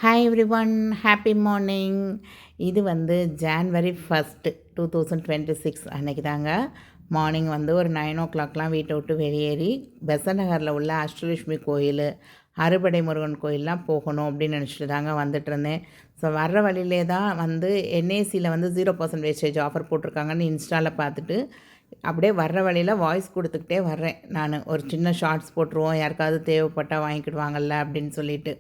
Hi every one, happy morning. இது வந்து January 1 2026 அன்றைக்கி தாங்க. மார்னிங் வந்து ஒரு 9 o'clockலாம் வீட்டை விட்டு வெளியேறி பெசன்ட் நகரில் உள்ள அஷ்டலட்சுமி கோயில், அறுபடை முருகன் கோயிலெலாம் போகணும் அப்படின்னு நினச்சிட்டு தாங்க வந்துட்டு இருந்தேன். ஸோ வர்ற வழியிலே தான் வந்து என்ஏசியில் வந்து 0% வேஸ்டேஜ் ஆஃபர் போட்டிருக்காங்கன்னு இன்ஸ்டாவில் பார்த்துட்டு அப்படியே வர்ற வழியில் வாய்ஸ் கொடுத்துக்கிட்டே வர்றேன். நான் ஒரு சின்ன ஷார்ட்ஸ் போட்டுருவோம், யாருக்காவது தேவைப்பட்டால் வாங்கிக்கிடுவாங்கல்ல அப்படின்னு சொல்லிட்டு.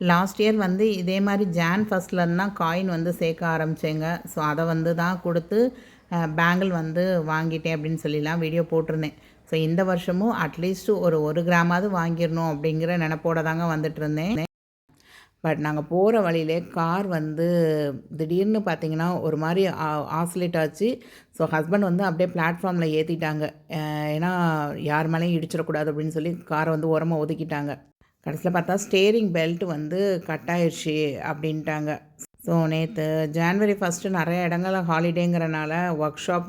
லாஸ்ட் இயர் வந்து இதே மாதிரி ஜான் ஃபஸ்ட்லேருந்து தான் காயின் வந்து சேர்க்க ஆரம்பித்தேங்க. ஸோ அதை வந்து தான் கொடுத்து பேங்கிள் வந்து வாங்கிட்டேன் அப்படின்னு சொல்லிலாம் வீடியோ போட்டிருந்தேன். ஸோ இந்த வருஷமும் அட்லீஸ்ட்டு ஒரு கிராமாவது வாங்கிடணும் அப்படிங்கிற நினப்போட தாங்க வந்துட்டுருந்தேன். பட் நாங்கள் போகிற வழியிலே கார் வந்து திடீர்னு பார்த்திங்கன்னா ஒரு மாதிரி ஆசிலேட் ஆச்சு. ஸோ ஹஸ்பண்ட் வந்து அப்படியே பிளாட்ஃபார்மில் ஏற்றிட்டாங்க. ஏன்னா யார் மேலேயும் இடிச்சிடக்கூடாது அப்படின்னு சொல்லி காரை வந்து ஓரமாக ஒதுக்கிட்டாங்க. கடைசியில் பார்த்தா ஸ்டேரிங் பெல்ட் வந்து கட் ஆயிடுச்சு அப்படின்ட்டாங்க. ஸோ நேற்று ஜான்வரி 1 நிறைய இடங்களில் ஹாலிடேங்கிறனால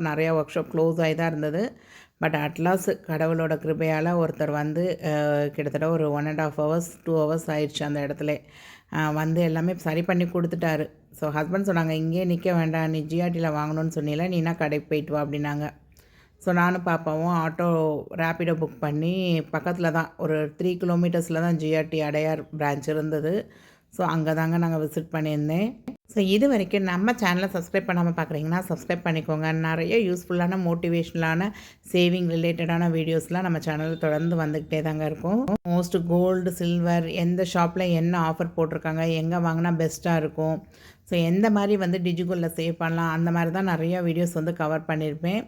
நிறையா ஒர்க் ஷாப் க்ளோஸ் ஆகி தான் இருந்தது. பட் அட்லாஸ் கடவுளோட கிருபையால் ஒருத்தர் வந்து கிட்டத்தட்ட ஒரு 1.5 hours 2 hours ஆயிடுச்சு அந்த இடத்துல வந்து எல்லாமே சரி பண்ணி கொடுத்துட்டாரு. ஸோ ஹஸ்பண்ட் சொன்னாங்க, இங்கேயே நிற்க வேண்டாம், நீ ஜிஆர்டியில் வாங்கணும்னு சொன்னீங்களா, நீனா கடைக்கு போயிட்டு வா அப்படின்னாங்க. ஸோ நானும் பாப்பாவும் ஆட்டோ ரேப்பிடோ புக் பண்ணி பக்கத்தில் தான் ஒரு 3 கிலோமீட்டர்ஸில் தான் ஜிஆர்டி அடையார் பிரான்ச் இருந்தது. ஸோ அங்கே தாங்க நாங்கள் விசிட் பண்ணியிருந்தேன். ஸோ இது வரைக்கும் நம்ம சேனலை சப்ஸ்கிரைப் பண்ணாமல் பார்க்குறீங்கன்னா சப்ஸ்கிரைப் பண்ணிக்கோங்க. நிறைய யூஸ்ஃபுல்லான மோட்டிவேஷ்னலான சேவிங் ரிலேட்டடான வீடியோஸ்லாம் நம்ம சேனலில் தொடர்ந்து வந்துக்கிட்டே தாங்க இருக்கும். மோஸ்ட் கோல்டு சில்வர் எந்த ஷாப்பில் என்ன ஆஃபர் போட்டிருக்காங்க, எங்கே வாங்கினா பெஸ்ட்டாக இருக்கும், ஸோ எந்த மாதிரி வந்து டிஜிகோலில் சேவ் பண்ணலாம், அந்த மாதிரி தான் நிறையா வீடியோஸ் வந்து கவர் பண்ணியிருப்பேன்.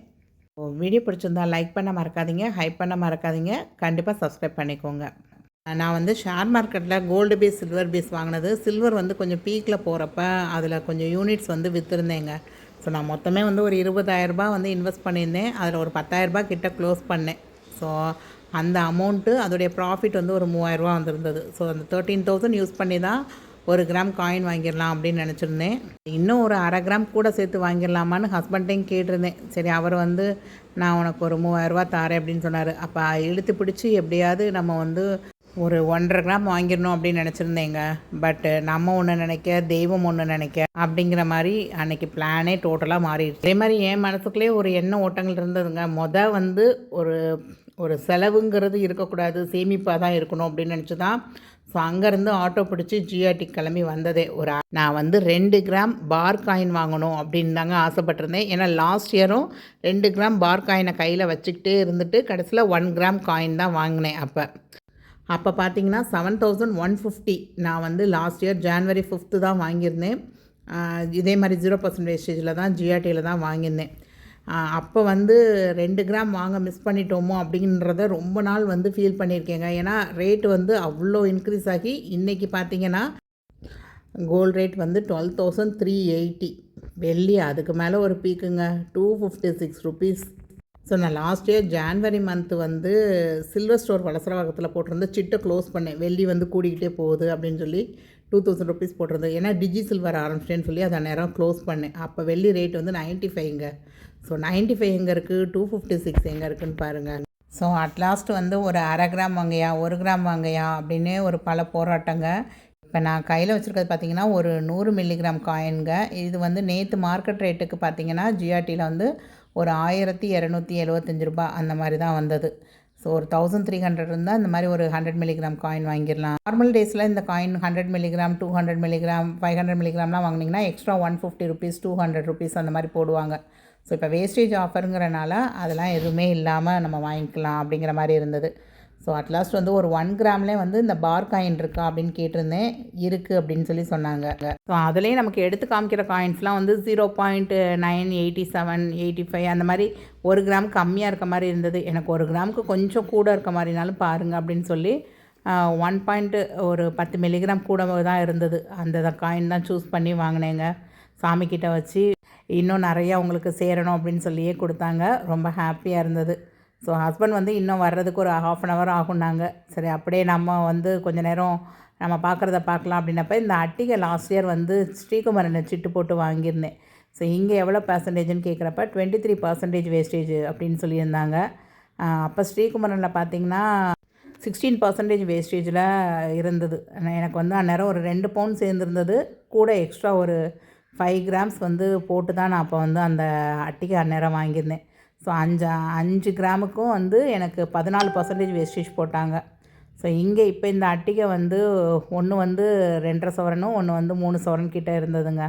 வீடியோ பிடிச்சிருந்தா லைக் பண்ண மறக்காதீங்க, ஹைப் பண்ண மறக்காதீங்க, கண்டிப்பாக சப்ஸ்கிரைப் பண்ணிக்கோங்க. நான் வந்து ஷேர் மார்க்கெட்டில் கோல்டு பேஸ் சில்வர் பேஸ் வாங்கினது. சில்வர் வந்து கொஞ்சம் பீக்கில் போகிறப்ப அதில் கொஞ்சம் யூனிட்ஸ் வந்து விற்றுருந்தேங்க. ஸோ நான் மொத்தமே வந்து ஒரு 20,000 வந்து இன்வெஸ்ட் பண்ணியிருந்தேன். அதில் ஒரு 10,000 கிட்ட க்ளோஸ் பண்ணேன். ஸோ அந்த அமௌண்ட்டு அதோடைய ப்ராஃபிட் வந்து ஒரு 3,000 வந்திருந்தது. ஸோ அந்த 13,000 யூஸ் பண்ணி தான் 1 கிராம் காயின் வாங்கிடலாம் அப்படின்னு நினச்சிருந்தேன். இன்னும் ஒரு 1/2 கிராம் கூட சேர்த்து வாங்கிடலாமான்னு ஹஸ்பண்ட்டையும் கேட்டிருந்தேன். சரி, அவர் வந்து நான் உனக்கு ஒரு 3,000 தாரேன் அப்படின்னு சொன்னார். அப்போ இழுத்து பிடிச்சி எப்படியாவது நம்ம வந்து ஒரு 1.5 கிராம் வாங்கிடணும் அப்படின்னு நினச்சிருந்தேங்க. பட்டு நம்ம ஒன்று நினைக்க, தெய்வம் ஒன்று நினைக்க அப்படிங்கிற மாதிரி அன்றைக்கி பிளானே டோட்டலாக மாறிடுச்சு. அதே மாதிரி என் மனசுக்குள்ளே ஒரு எண்ண ஓட்டங்கள் இருந்ததுங்க. வந்து ஒரு செலவுங்கிறது இருக்கக்கூடாது, சேமிப்பாக தான் இருக்கணும் அப்படின்னு நினச்சி தான் ஸோ அங்கேருந்து ஆட்டோ பிடிச்சி ஜிஆர்டி கிளம்பி வந்ததே. நான் வந்து 2 கிராம் பார் காயின் வாங்கணும் அப்படின்னு தாங்க ஆசைப்பட்டிருந்தேன். ஏன்னா லாஸ்ட் இயரும் 2 கிராம் பார் காயினை கையில் வச்சுக்கிட்டே இருந்துட்டு கடைசியில் 1 கிராம் காயின் தான் வாங்கினேன். அப்போ பார்த்தீங்கன்னா 7,150 நான் வந்து லாஸ்ட் இயர் ஜான்வரி 5 தான் வாங்கியிருந்தேன். இதே மாதிரி 0% வேஸ்டேஜில் தான் ஜிஆர்டியில் தான் வாங்கியிருந்தேன். அப்போ வந்து 2 கிராம் வாங்க மிஸ் பண்ணிட்டோமோ அப்படின்றத ரொம்ப நாள் வந்து ஃபீல் பண்ணியிருக்கேங்க. ஏன்னா ரேட்டு வந்து அவ்வளோ இன்க்ரீஸ் ஆகி இன்றைக்கி பார்த்திங்கன்னா கோல்டு ரேட் வந்து 12,380. வெள்ளி அதுக்கு மேலே ஒரு பீக்குங்க, 256 rupees. ஸோ நான் லாஸ்ட் இயர் ஜான்வரி மந்த்து வந்து சில்வர் ஸ்டோர் வளசரவாக்கத்தில் போட்டிருந்து சிட்டை க்ளோஸ் பண்ணேன். வெள்ளி வந்து கூடிக்கிட்டே போகுது அப்படின்னு சொல்லி 2,000 rupees போட்டிருந்தது. ஏன்னா டிஜி சில்வர் ஆரம்பிச்சிட்டேன்னு சொல்லி அதை நேரம் க்ளோஸ் பண்ணேன். அப்போ வெள்ளி ரேட் வந்து 95ங்க. ஸோ 95 எங்கே இருக்குது, 256 எங்கே இருக்குதுன்னு பாருங்கள். ஸோ அட்லாஸ்ட் வந்து ஒரு 1/2 கிராம் வாங்கையா, 1 கிராம் வாங்கையா அப்படின்னு ஒரு பல போராட்டங்க. இப்போ நான் கையில் வச்சுருக்கிறது பார்த்திங்கன்னா ஒரு 100 மில்லிகிராம் காயின்ங்க. இது வந்து நேற்று மார்க்கெட் ரேட்டுக்கு பார்த்திங்கன்னா ஜிஆர்டியில் வந்து ஒரு 1,275 ரூபாய் அந்த மாதிரி தான் வந்தது. ஸோ ஒரு 1,300 இருந்தால் இந்த மாதிரி ஒரு 100 மில்லிகிராம் காயின் வாங்கிடலாம். நார்மல் டேஸில் இந்த காயின் 100 மில்லிகிராம், 200 மில்லிகிராம், 500 மில்லிகிராம்லாம் வாங்கினீங்கன்னா எக்ஸ்ட்ரா 150 rupees, 200 rupees அந்த மாதிரி போடுவாங்க. ஸோ இப்போ வேஸ்டேஜ் ஆஃபருங்கிறனால அதெல்லாம் எதுவுமே இல்லாமல் நம்ம வாங்கிக்கலாம் அப்படிங்கிற மாதிரி இருந்தது. ஸோ அட்லாஸ்ட் வந்து ஒரு 1 கிராம்லேயே வந்து இந்த பார் காயின் இருக்கா அப்படின்னு கேட்டிருந்தேன். இருக்குது அப்படின்னு சொல்லி சொன்னாங்க. ஸோ அதிலே நமக்கு எடுத்து காமிக்கிற காயின்ஸ்லாம் வந்து 0.987, 85 அந்த மாதிரி 1 கிராம் கம்மியாக இருக்க மாதிரி இருந்தது. எனக்கு 1 கிராமுக்கு கொஞ்சம் கூட இருக்க மாதிரினாலும் பாருங்கள் அப்படின்னு சொல்லி 10 மில்லிகிராம் கூட தான் இருந்தது. அந்த காயின் தான் சூஸ் பண்ணி வாங்கினேங்க. சாமிக்கிட்ட வச்சு இன்னும் நிறையா உங்களுக்கு சேரணும் அப்படின்னு சொல்லியே கொடுத்தாங்க. ரொம்ப ஹாப்பியாக இருந்தது. ஸோ ஹஸ்பண்ட் வந்து இன்னும் வர்றதுக்கு ஒரு 1/2 hour ஆகுனாங்க. சரி, அப்படியே நம்ம வந்து கொஞ்சம் நேரம் நம்ம பார்க்குறத பார்க்கலாம் அப்படின்னப்ப இந்த அட்டிகை லாஸ்ட் இயர் வந்து ஸ்ரீகுமரன் சிட்டு போட்டு வாங்கியிருந்தேன். ஸோ இங்கே எவ்வளோ பர்சன்டேஜ்னு கேட்குறப்ப 23% வேஸ்டேஜ் அப்படின்னு சொல்லியிருந்தாங்க. அப்போ ஸ்ரீகுமரனில் பார்த்திங்கன்னா 16% வேஸ்டேஜில் இருந்தது. எனக்கு வந்து அந்நேரம் ஒரு 2 பவுன் சேர்ந்துருந்தது. கூட எக்ஸ்ட்ரா ஒரு 5 கிராம்ஸ் வந்து போட்டு தான் நான் அப்போ வந்து அந்த அட்டிகை அந்நேரம் வாங்கியிருந்தேன். ஸோ 5 கிராமுக்கும் வந்து எனக்கு 14% வேஸ்டேஜ் போட்டாங்க. ஸோ இங்கே இப்போ இந்த அட்டிகை வந்து ஒன்று வந்து 2.5 சவரனும் ஒன்று வந்து 3 சவரன் கிட்டே இருந்ததுங்க.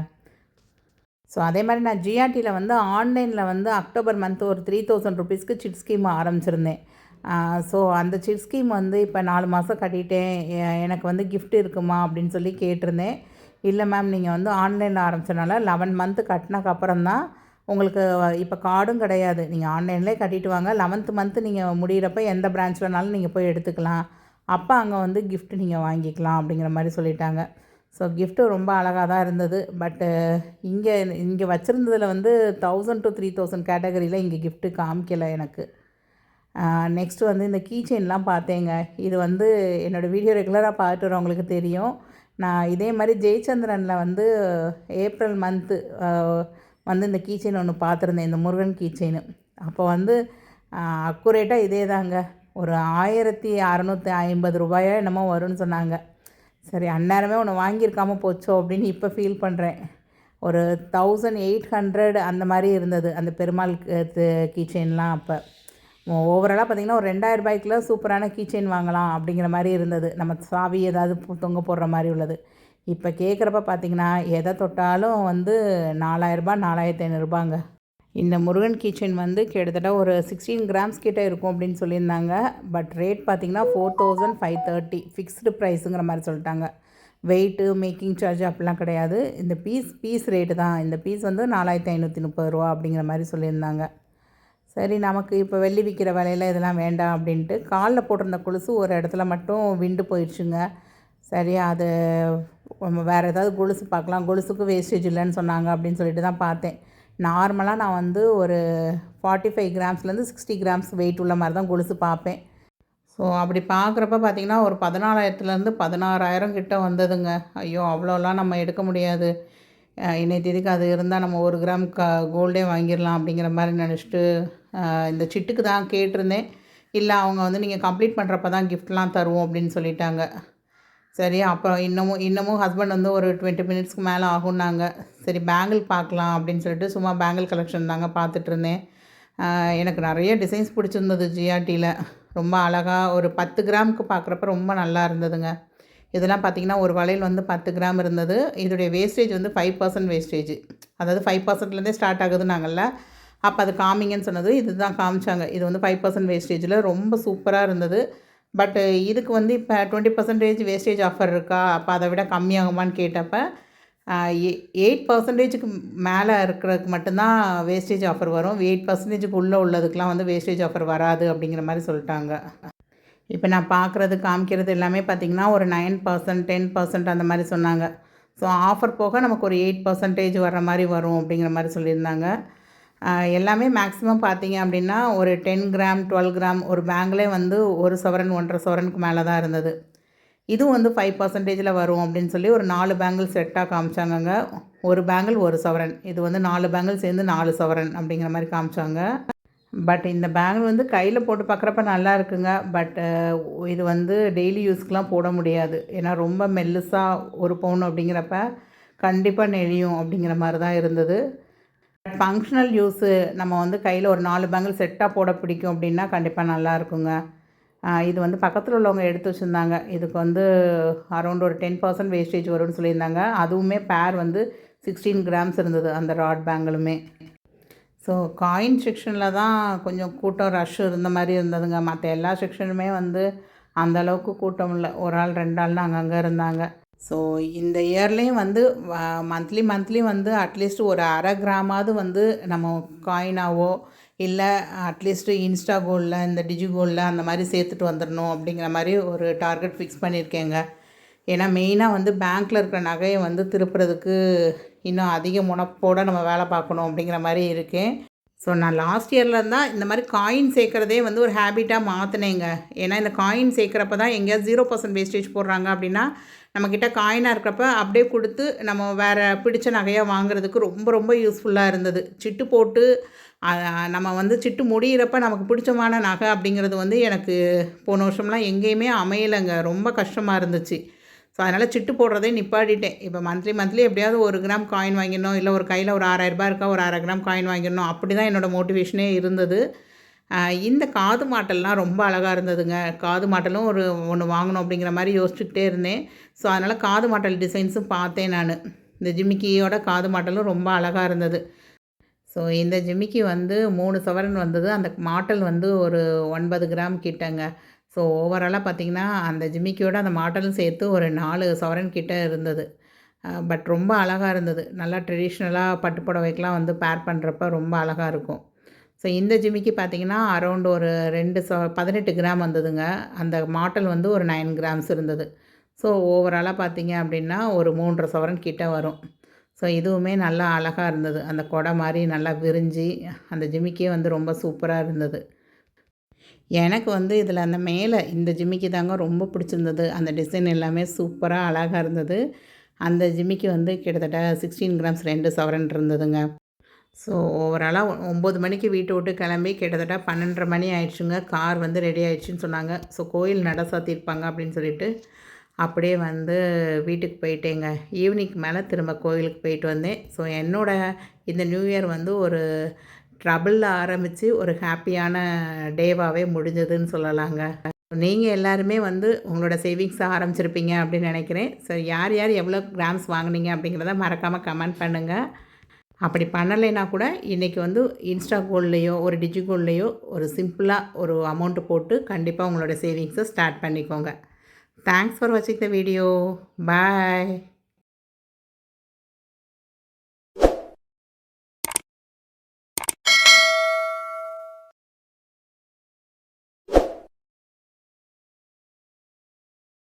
ஸோ அதே மாதிரி நான் ஜிஆர்டியில் வந்து ஆன்லைனில் வந்து அக்டோபர் மந்த் ஒரு 3000 ருபீஸ்க்கு சிட் ஸ்கீம் ஆரம்பிச்சிருந்தேன். ஸோ அந்த சிட் ஸ்கீம் வந்து இப்போ 4 மாதம் கட்டிட்டேன், எனக்கு வந்து கிஃப்ட் இருக்குமா அப்படின்னு சொல்லி கேட்டிருந்தேன். இல்லை மேம், நீங்கள் வந்து ஆன்லைனில் ஆரம்பித்தனால 11 மந்த்து கட்டினக்கப்புறம் தான் உங்களுக்கு இப்போ கார்டும் கிடையாது, நீங்கள் ஆன்லைன்லேயே கட்டிட்டு வாங்க. 11th மந்த்து நீங்கள் முடிகிறப்ப எந்த பிரான்ச்லனாலும் நீங்கள் போய் எடுத்துக்கலாம், அப்போ அங்கே வந்து கிஃப்ட் நீங்கள் வாங்கிக்கலாம் அப்படிங்கிற மாதிரி சொல்லிட்டாங்க. ஸோ கிஃப்ட்டு ரொம்ப அழகாக தான் இருந்தது. பட்டு இங்கே வச்சுருந்ததில் வந்து 1000 to 3000 கேட்டகரியில் இங்கே கிஃப்ட்டு காமிக்கலை எனக்கு. நெக்ஸ்ட்டு வந்து இந்த கீ செயின்லாம் பார்த்தேங்க. இது வந்து என்னோடய வீடியோ ரெகுலராக பார்த்துட்டு வரவங்களுக்கு தெரியும். நான் இதே மாதிரி ஜெயச்சந்திரனில் வந்து ஏப்ரல் மந்த்து வந்து இந்த கீ செயின் ஒன்று பார்த்துருந்தேன், இந்த முருகன் கீ செயின். அப்போ வந்து அக்குரேட்டாக இதே தாங்க, ஒரு 1650 ரூபாயோ என்னமோ வரும்னு சொன்னாங்க. சரி, அந்நேரமே ஒன்று வாங்கியிருக்காமல் போச்சோ அப்படின்னு இப்போ ஃபீல் பண்ணுறேன். ஒரு 1800 அந்த மாதிரி இருந்தது அந்த பெருமாள் கீ செயின்லாம். அப்போ ஓவராலாக பார்த்திங்கன்னா ஒரு 2000 ரூபாய்க்குள்ள சூப்பரான கீ செயின் வாங்கலாம் அப்படிங்கிற மாதிரி இருந்தது, நம்ம சாவி ஏதாவது தொங்க போடுற மாதிரி உள்ளது. இப்போ கேட்குறப்ப பார்த்திங்கன்னா எதை தொட்டாலும் வந்து 4000 ரூபா 4500 ரூபாங்க. இந்த முருகன் கீ செயின் வந்து கிட்டத்தட்ட ஒரு 16 கிராம்ஸ் கிட்டே இருக்கும் அப்படின்னு சொல்லியிருந்தாங்க. பட் ரேட் பார்த்திங்கன்னா 4530 ஃபிக்ஸ்டு ப்ரைஸுங்கிற மாதிரி சொல்லிட்டாங்க. வெயிட்டு மேக்கிங் சார்ஜ் அப்படிலாம் கிடையாது. இந்த பீஸ் ரேட்டு தான். இந்த பீஸ் வந்து 4530 ரூபா அப்படிங்கிற மாதிரி சொல்லியிருந்தாங்க. சரி, நமக்கு இப்போ வெள்ளி விற்கிற விலையில் இதெல்லாம் வேண்டாம் அப்படின்ட்டு காலில் போட்டிருந்த கொலுசு ஒரு இடத்துல மட்டும் விண்டு போயிடுச்சுங்க. சரி, அது வேறு ஏதாவது கொலுசு பார்க்கலாம், கொலுசுக்கு வேஸ்டேஜ் இல்லைன்னு சொன்னாங்க அப்படின்னு சொல்லிட்டு தான் பார்த்தேன். நார்மலாக நான் வந்து ஒரு 45 கிராம்ஸ்லேருந்து 60 கிராம்ஸ் வெயிட் உள்ள மாதிரி தான் கொலுசு பார்ப்பேன். ஸோ அப்படி பார்க்குறப்ப பார்த்திங்கன்னா ஒரு 14,000லேருந்து 16,000 கிட்ட வந்ததுங்க. ஐயோ, அவ்வளோலாம் நம்ம எடுக்க முடியாது, இன்னைய தேதிக்கு அது இருந்தால் நம்ம 1 கிராம் கோல்டே வாங்கிடலாம் அப்படிங்கிற மாதிரி நினச்சிட்டு இந்த சிட்டுக்கு தான் கேட்டிருந்தேன். இல்லை, அவங்க வந்து நீங்கள் கம்ப்ளீட் பண்ணுறப்ப தான் கிஃப்ட்லாம் தருவோம் அப்படின்னு சொல்லிட்டாங்க. சரி, அப்புறம் இன்னமும் ஹஸ்பண்ட் வந்து ஒரு 20 மினிட்ஸ்க்கு மேலே ஆகும்னாங்க. சரி, பேங்கிள் பார்க்கலாம் அப்படின்னு சொல்லிட்டு சும்மா பேங்கிள் கலெக்ஷன் தாங்க பார்த்துட்ருந்தேன். எனக்கு நிறைய டிசைன்ஸ் பிடிச்சிருந்தது ஜிஆர்டியில். ரொம்ப அழகாக ஒரு 10 கிராமுக்கு பார்க்குறப்ப ரொம்ப நல்லா இருந்ததுங்க. இதெல்லாம் பார்த்திங்கன்னா ஒரு வளையல் வந்து 10 கிராம் இருந்தது. இதோடைய வேஸ்டேஜ் வந்து 5% வேஸ்டேஜ், அதாவது 5%லேருந்தே ஸ்டார்ட் ஆகுதுன்னாங்கல்ல, அப்போ அது காமிங்கன்னு சொன்னது இதுதான் காமிச்சாங்க. இது வந்து 5% வேஸ்டேஜில் ரொம்ப சூப்பராக இருந்தது. பட்டு இதுக்கு வந்து இப்போ 20% வேஸ்டேஜ் ஆஃபர் இருக்கா, அப்போ அதை விட கம்மியாகுமான்னு கேட்டப்போ 8%க்கு மேலே இருக்கிறதுக்கு மட்டும்தான் வேஸ்டேஜ் ஆஃபர் வரும், 8%க்கு உள்ளே உள்ளதுக்கெலாம் வந்து வேஸ்டேஜ் ஆஃபர் வராது அப்படிங்கிற மாதிரி சொல்லிட்டாங்க. இப்போ நான் பார்க்குறது காமிக்கிறது எல்லாமே பார்த்திங்கன்னா ஒரு 9%, 10% அந்த மாதிரி சொன்னாங்க. ஸோ ஆஃபர் போக நமக்கு ஒரு 8% வர்ற மாதிரி வரும் அப்படிங்கிற மாதிரி சொல்லியிருந்தாங்க. எல்லாமே மேக்ஸிமம் பார்த்திங்க அப்படின்னா ஒரு 10 கிராம் 12 கிராம் ஒரு பேங்கிலே வந்து 1 சவரன் 1.5 சவரனுக்கு மேலே தான் இருந்தது. இதுவும் வந்து 5%ல் வரும் அப்படின்னு சொல்லி ஒரு 4 பேங்கிள் செட்டாக காமிச்சாங்கங்க. ஒரு பேங்கிள் 1 சவரன், இது வந்து 4 பேங்கிள் சேர்ந்து 4 சவரன் அப்படிங்கிற மாதிரி காமிச்சாங்க. பட் இந்த பேங்கிள் வந்து கையில் போட்டு பார்க்குறப்ப நல்லா இருக்குங்க. பட் இது வந்து டெய்லி யூஸ்க்கெலாம் போட முடியாது, ஏன்னா ரொம்ப மெல்லுசாக 1 பவுன் அப்படிங்கிறப்ப கண்டிப்பாக நெளியும் அப்படிங்கிற மாதிரி தான் இருந்தது. ஃபங்க்ஷனல் யூஸு நம்ம வந்து கையில் ஒரு 4 பேங்கிள் செட்டாக போட பிடிக்கும் அப்படின்னா கண்டிப்பாக நல்லா இருக்குங்க. இது வந்து பக்கத்தில் உள்ளவங்க எடுத்து வச்சுருந்தாங்க. இதுக்கு வந்து அரௌண்ட் ஒரு 10% வேஸ்டேஜ் வரும்னு சொல்லியிருந்தாங்க. அதுவுமே பேர் வந்து 16 கிராம்ஸ் இருந்தது அந்த ராட் பேங்கிளுமே. ஸோ காயின் செக்ஷனில் தான் கொஞ்சம் கூட்டம் ரஷ் இருந்த மாதிரி இருந்ததுங்க. மற்ற எல்லா செக்ஷனுமே வந்து அந்தளவுக்கு கூட்டம் இல்லை, ஒரு ஆள் 2 ஆள்னு அங்கங்கே இருந்தாங்க. ஸோ இந்த இயர்லேயும் வந்து மந்த்லி வந்து அட்லீஸ்ட் ஒரு 1/2 கிராமாவது வந்து நம்ம காயினாவோ இல்லை அட்லீஸ்ட்டு இன்ஸ்டா கோல்டில் இந்த டிஜி கோல்டில் அந்த மாதிரி சேர்த்துட்டு வந்துடணும் அப்படிங்கிற மாதிரி ஒரு டார்கெட் ஃபிக்ஸ் பண்ணியிருக்கேங்க. ஏன்னா மெயினாக வந்து பேங்க்கில் இருக்கிற நகையை வந்து திருப்புறதுக்கு இன்னும் அதிக முனைப்போடு நம்ம வேலை பார்க்கணும் அப்படிங்கிற மாதிரி இருக்கேன். ஸோ நான் லாஸ்ட் இயரில் தான் இந்த மாதிரி காயின் சேர்க்குறதே வந்து ஒரு ஹேபிட்டாக மாற்றினேங்க. ஏன்னா இந்த காயின் சேர்க்குறப்ப தான் எங்கேயாவது 0% வேஸ்டேஜ் போடுறாங்க அப்படின்னா நம்மக்கிட்ட காயினாக இருக்கிறப்ப அப்படியே கொடுத்து நம்ம வேறு பிடிச்ச நகையாக வாங்குறதுக்கு ரொம்ப ரொம்ப யூஸ்ஃபுல்லாக இருந்தது. சிட்டு போட்டு நம்ம வந்து சிட்டு முடியிறப்ப நமக்கு பிடிச்சமான நகை அப்படிங்கிறது வந்து எனக்கு போன வருஷம்லாம் எங்கேயுமே அமையலைங்க. ரொம்ப கஷ்டமாக இருந்துச்சு. ஸோ அதனால் சிட்டு போடுறதே நிப்பாட்டிட்டேன். இப்போ மந்த்லி எப்படியாவது 1 கிராம் காயின் வாங்கிடணும், இல்லை ஒரு கையில் ஒரு ரூ. 6000 இருக்கா ஒரு 1/2 கிராம் காயின் வாங்கிடணும், அப்படி தான் என்னோடய மோட்டிவேஷனே இருந்தது. இந்த காது மாட்டல்லாம் ரொம்ப அழகாக இருந்ததுங்க. காது மாட்டலும் ஒன்று வாங்கணும் அப்படிங்கிற மாதிரி யோசிச்சுக்கிட்டே இருந்தேன். ஸோ அதனால் காது மாட்டல் டிசைன்ஸும் பார்த்தேன் நான். இந்த ஜிமிக்கியோட காது மாட்டலும் ரொம்ப அழகாக இருந்தது. ஸோ இந்த ஜிமிக்கி வந்து 3 சவரன் வந்தது. அந்த மாட்டல் வந்து ஒரு 9 கிராம் கிட்டங்க. ஸோ ஓவராலாக பார்த்திங்கன்னா அந்த ஜிமிக்கியோட அந்த மாட்டலும் சேர்த்து ஒரு 4 சவரன் கிட்ட இருந்தது. பட் ரொம்ப அழகாக இருந்தது. நல்லா ட்ரெடிஷ்னலாக பட்டு புடவைக்கெலாம் வந்து பேர் பண்ணுறப்ப ரொம்ப அழகாக இருக்கும். ஸோ இந்த ஜிமிக்கி பார்த்திங்கன்னா அரௌண்ட் ஒரு 18 கிராம் வந்ததுங்க. அந்த மாட்டல் வந்து ஒரு 9 கிராம்ஸ் இருந்தது. ஸோ ஓவராலாக பார்த்திங்க அப்படின்னா ஒரு 3.5 சவரன் கிட்ட வரும். ஸோ இதுவுமே நல்லா அழகாக இருந்தது. அந்த கொடை மாதிரி நல்லா விரிஞ்சு அந்த ஜிமிக்கியே வந்து ரொம்ப சூப்பராக இருந்தது. எனக்கு வந்து இதில் அந்த மேலே இந்த ஜிமிக்கி தாங்க ரொம்ப பிடிச்சிருந்தது. அந்த டிசைன் எல்லாமே சூப்பராக அழகாக இருந்தது. அந்த ஜிமிக்கி வந்து கிட்டத்தட்ட 16 கிராம்ஸ் 2 சவரன் இருந்ததுங்க. ஸோ ஓவராலாக 9 மணிக்கு வீட்டை விட்டு கிளம்பி கிட்டத்தட்ட 12:30 மணி ஆயிடுச்சுங்க. கார் வந்து ரெடி ஆயிடுச்சுன்னு சொன்னாங்க. ஸோ கோயில் நட சாத்தியிருப்பாங்க அப்படின்னு சொல்லிட்டு அப்படியே வந்து வீட்டுக்கு போயிட்டேங்க. ஈவினிங் மேலே திரும்ப கோயிலுக்கு போயிட்டு வந்தேன். ஸோ இந்த நியூ இயர் வந்து ஒரு ட்ரபிளில் ஆரம்பித்து ஒரு ஹாப்பியான டேவாகவே முடிஞ்சதுன்னு சொல்லலாங்க. நீங்கள் எல்லாருமே வந்து உங்களோட சேவிங்ஸை ஆரம்பிச்சிருப்பீங்க அப்படின்னு நினைக்கிறேன். ஸோ யார் யார் எவ்வளோ கிராம்ஸ் வாங்கினீங்க அப்படிங்கிறத மறக்காமல் கமெண்ட் பண்ணுங்கள். அப்படி பண்ணலைன்னா கூட இன்றைக்கி வந்து இன்ஸ்டா கோல்ட்லேயோ ஒரு டிஜி கோல்ட்லேயோ ஒரு சிம்பிளாக ஒரு அமௌண்ட்டு போட்டு கண்டிப்பாக உங்களோட சேவிங்ஸை ஸ்டார்ட் பண்ணிக்கோங்க. தேங்க்ஸ் ஃபார் வாட்சிங் த வீடியோ. பாய்.